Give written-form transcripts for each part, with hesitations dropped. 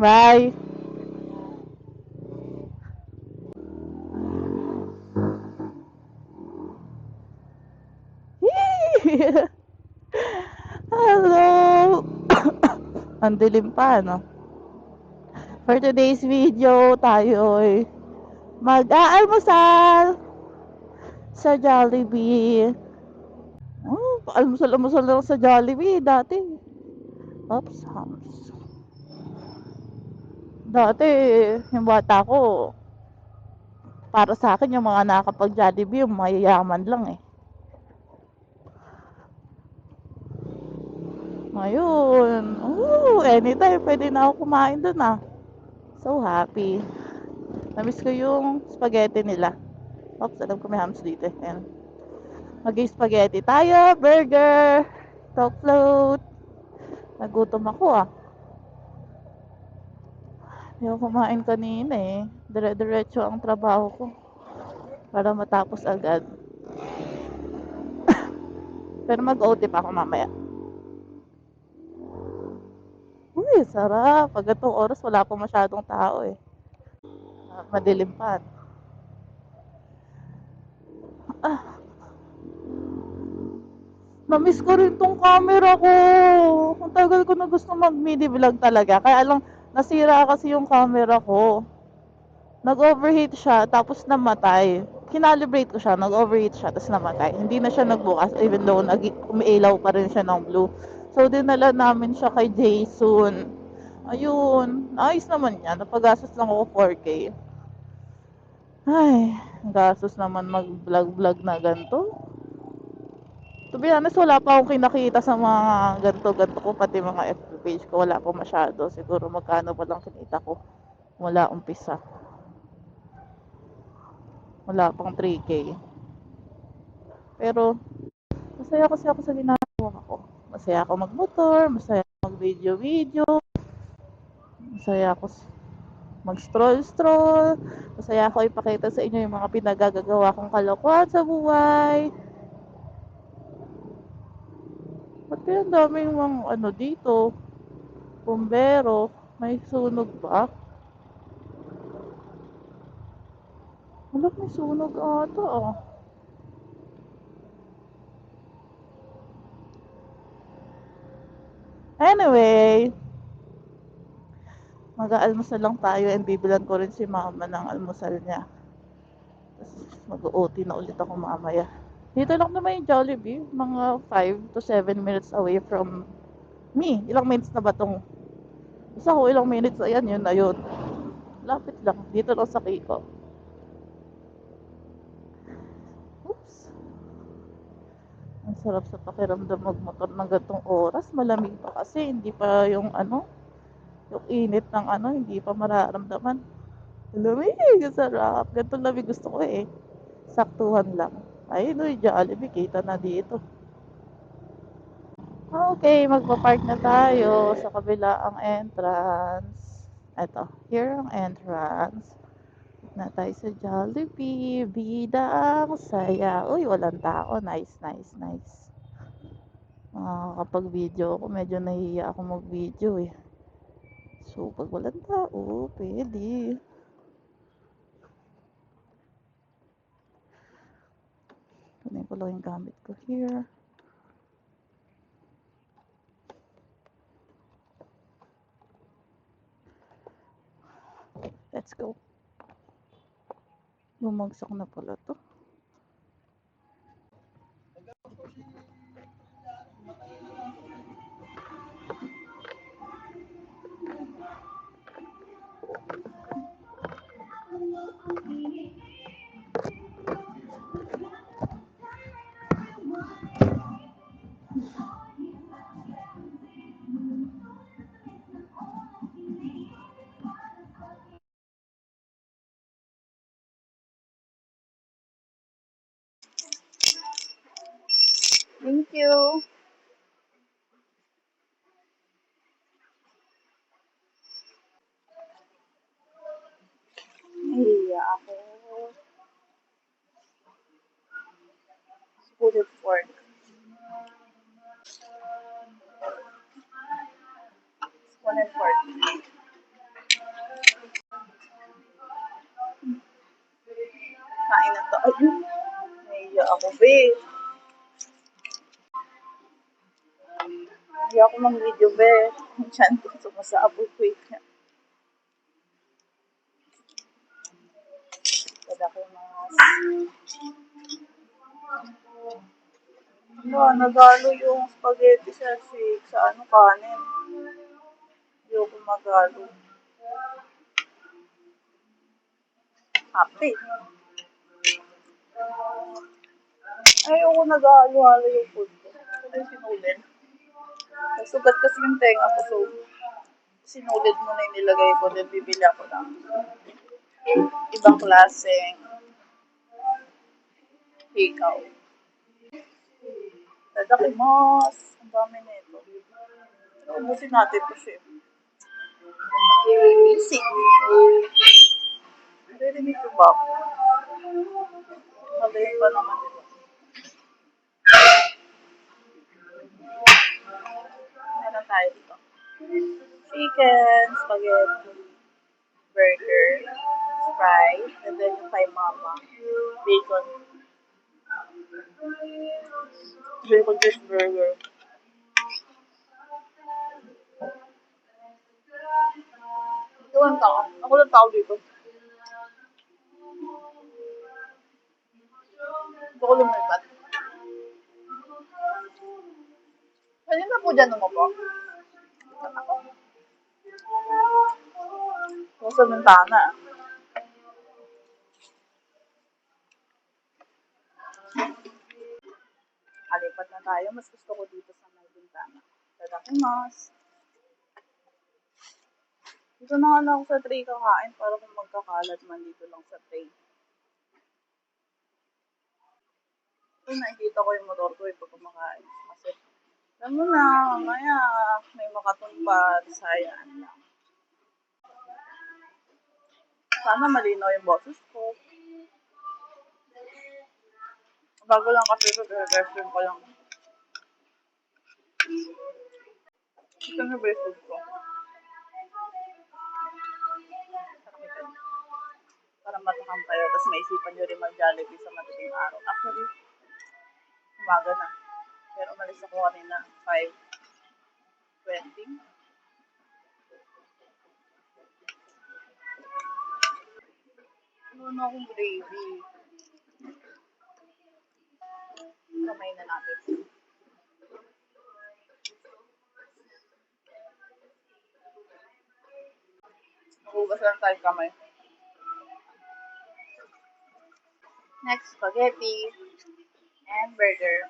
Bye! Hello! Ang dilim pa, no? For today's video, tayo'y mag-aalmusal sa Jollibee. Oh, almusal-almusal lang sa Jollibee dati. Oops, hams. Dati, yung bata ko, para sa akin, yung mga nakapag-Jollibee, yung mayayaman lang eh. Ngayon, anytime pwede na ako kumain dun ah. So happy. Namiss ko yung spaghetti nila. Oops, alam ko may hams dito. Ayan. Mag-spaghetti tayo, burger, talk float. Nagutom ako ah. Hindi ako kumain kanina eh. Dire-diretso ang trabaho ko para matapos agad. Pero mag-OT pa ako mamaya. Uy, sarap. Pag itong oras, wala pa masyadong tao eh. Madilim pa. Ah, na-miss ko rin tong camera ko. Ang tagal ko na gusto mag-mini vlog talaga. Kaya lang, nasira kasi yung camera ko. Nag-overheat siya, tapos namatay. Kinalibrate ko siya, nag-overheat siya, tapos namatay. Hindi na siya nagbukas, even though umiilaw pa rin siya ng blue. So, dinala namin siya kay Jason. Ayun, ayos naman yan. Napagastos lang ako 4K. Ay, gastos naman mag-vlog-vlog na ganito. To be honest, wala pa akong kinakita sa mga ganto-ganto ko, pati mga FB page ko, wala pa masyado. Siguro magkano pa lang kinita ko. Wala umpisa. Wala pang 3K. Pero, masaya kasi ako sa ginagawa ko. Masaya ako magmotor, masaya ako mag-video-video, masaya ako mag-stroll-stroll, masaya ako ipakita sa inyo yung mga pinagagagawa kong kalokohan sa buhay. Ba't kaya ang daming mga ano dito? Bumbero, may sunog ba? Wala, may sunog ata ah. Anyway, mag-aalmusal lang tayo and bibilan ko rin si mama ng almusal niya. Tapos mag-OT na ulit ako mamaya. Dito lang naman yung Jollibee, mga 5 to 7 minutes away from me. Ilang minutes na ba tong? Basta ko ilang minutes, ayan yun na yun. Lapit lang, dito lang sa Kiko. Oops. Ang sarap sa pakiramdam magmotor ng gantong oras. Malamig pa kasi, hindi pa yung ano, yung init ng ano, hindi pa mararamdaman. Lamig, ang sarap. Ganitong lamig gusto ko eh. Saktuhan lang. Ay, no, Jollibee, kita na dito. Okay, magpa-park na tayo sa kabila ang entrance. Eto, here ang entrance. Na tayo sa Jollibee. Bida ang saya. Uy, walang tao. Nice, nice, nice. Kapag video ako, medyo nahihiya ako mag-video eh. So, pag walang tao, pwede. Kunin ko lang yung gamit ko here. Let's go. Bumagsak na pala to. Thank you. Nahihiya ako. Pulled fork. Spoon and fork. be. Hindi ako mag-video, be. Ang chan ko sumasabog. Wait nga. Tadakimasu. Nagalo yung spaghetti sa shake. Sa ano, kanin. Hindi ako magalo. Happy. Ayoko nag-halo-halo yung food ko. Ito yung sinulid. Sugat kasi yung tenga ko, so sinulid mo na yung nilagay ko, then bibili ako ng ibang klaseng hikaw. Tadakimasu. Ang dami na ito. Ubusin natin ito siya. Easy. Narinig ko ba? Magaling pa naman ito. Ano tayo dito? Chicken, spaghetti, burger, Sprite, and then yung kay mama, bacon. Bacon cheeseburger. Ito ang tao. Ako lang tao dito. Ito ko lumipat. Kanina po dyan umupo. Ako sa bintana. Alipat na tayo. Mas gusto ko dito sa may bintana. Tadakimasu. Dito na nga lang ako sa tray kakain para kung magkakalat man dito lang sa tray. Kung nakikita ko yung motor ko pag kumakain. Kasi, alam mo na, mamaya may makatumpa, sayang lang. Sana malinaw yung boses ko. Bago lang kasi ito, restroom ko lang. Ito na ba yung food ko? Para matakam kayo, tapos maisipan nyo rin mag-Jollibee sa madaling araw. Actually, umaga na. Pero umalis ako kanina, 5:20. Ano na akong gravy. Kamay na natin. Nakugas lang tayo kamay. Next, spaghetti and burger.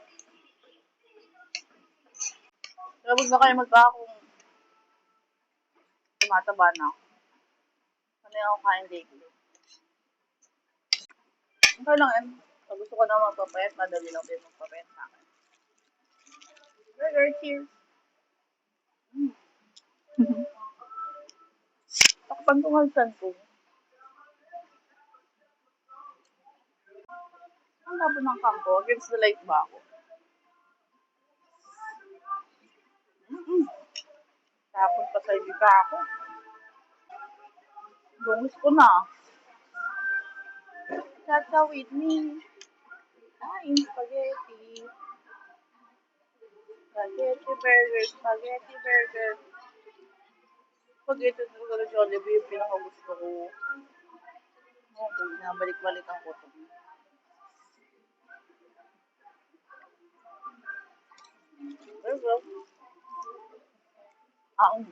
Pero huwag na kayo magtaka kung tumataba na ako. Ano yung ako kain lately? Okay lang yan. Pag gusto ko na magpapayat, madali lang din magpapayat sa akin. Burger, cheers! Takpan ko nga saan ko. Ang labo ng kampo. Against the light ba ako? Tapos pa sa ibi pa ako. Bungis ko na. Tata with me. Ay, spaghetti. Spaghetti burger, spaghetti burger. Spaghetti talaga na Jollibee yung pinakagusto ko. Okay, nabalik-balikan ko to. Burger. Um.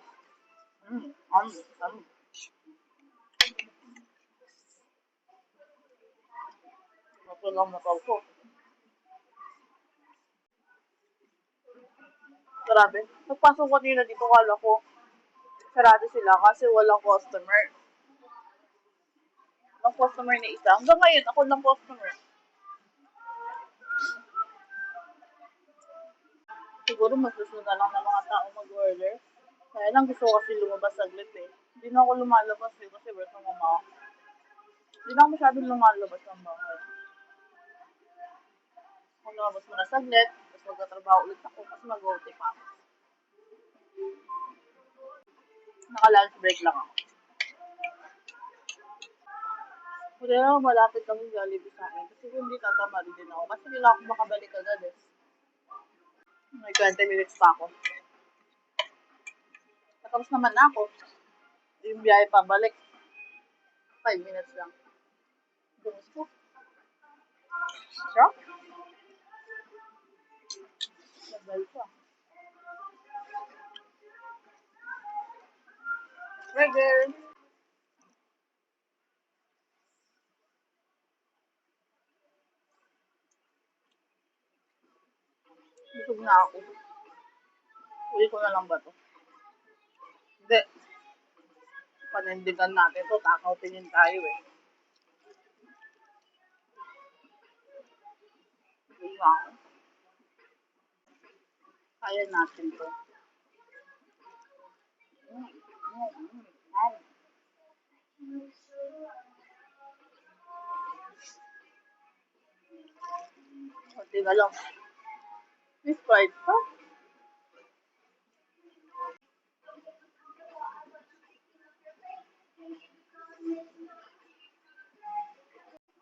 Ito lang motor ko. Grabe. Pagpasok ko nila dito, kala ko sarado sila kasi walang customer. Walang customer na isa. Hanggang ngayon, ako lang customer. Siguro masusunod lang ng mga tao mag-order. Kaya lang gusto ko kasi lumabas saglit eh. Hindi na ako lumalabas eh kasi work ng mama ako. Hindi na ako masyadong lumalabas ng bahay. Kung lumabas mo na saglit, tapos magtatrabaho ulit ako kasi mag-OT pa ako. Naka-lunch break lang ako. Buti na lang malapit kami Jollibee sa akin. Kasi kung hindi tatamad din ako. Kasi hindi lang ako makabalik agad eh. May 20 minutes pa ako. Tapos naman na ako. Yung biyahe pabalik, 5 minutes lang. Gusto. Sarap. Nabal pa. Burger. Busog na ako. Uwi ko na lang ba to? Hindi. Panindigan natin to. Takaw tingin tayo eh. Uwi na ako. Kaya natin to. Kunti na lang. May Sprite pa.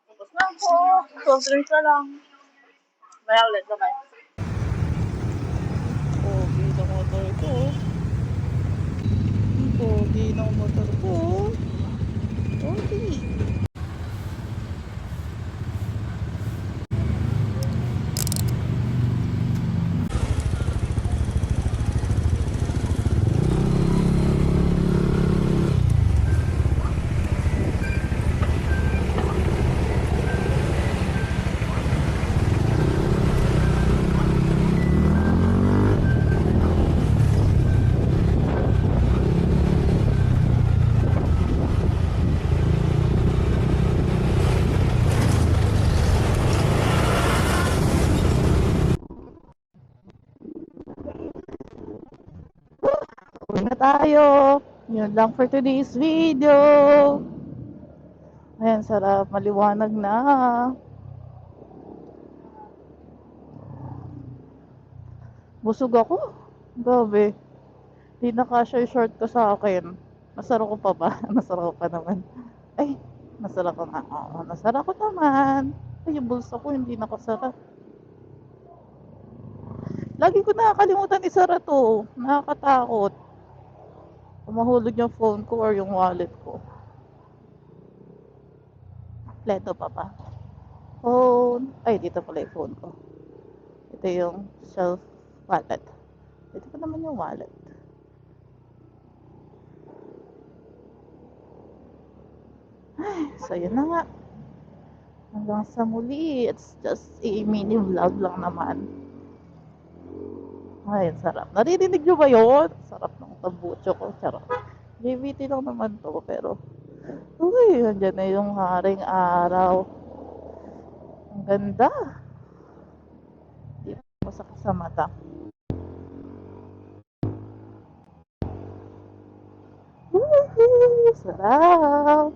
Tapos na ako. Soft drinks na lang. Maya ulit. Bye-bye. Pogi ng motor ko. Pogi ng motor ko. Pogi. Uwi na tayo. Yun lang for today's video. Ayan, sarap. Maliwanag na. Busog ako. Grabe. Di na kasya yung short ko sa akin. Nasara ko pa ba? Nasara ko pa naman. Ay, nasara ko na. Oo, nasara ko naman. Ay, yung bulsa ko hindi nakasara. Lagi ko nakakalimutan isara to. Nakakatakot. Mahulog yung phone ko or yung wallet ko. Pleto pa pa. Phone. Ay, dito pala yung phone ko. Ito yung self wallet. Ito pa naman yung wallet. So, yun na nga. Hanggang sa muli. It's just a mini vlog lang naman. Ay, sarap. Naririnig nyo ba yun? Sarap ng tambucho ko. Charot. JVT lang naman to. Pero, uy, andyan na yung haring araw. Ang ganda. Di masakit sa mata. Woohoo! Sarap!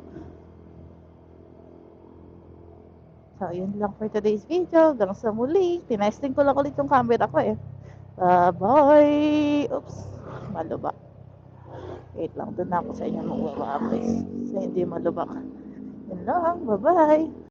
So, yun lang for today's video. Hanggang sa muli. Tinesting ko lang ulit yung camera ko eh. Bye-bye! Oops! Malubak. Wait lang. Doon na ako sa inyo mag-wabis. So, hindi malubak. Yun lang. Bye-bye!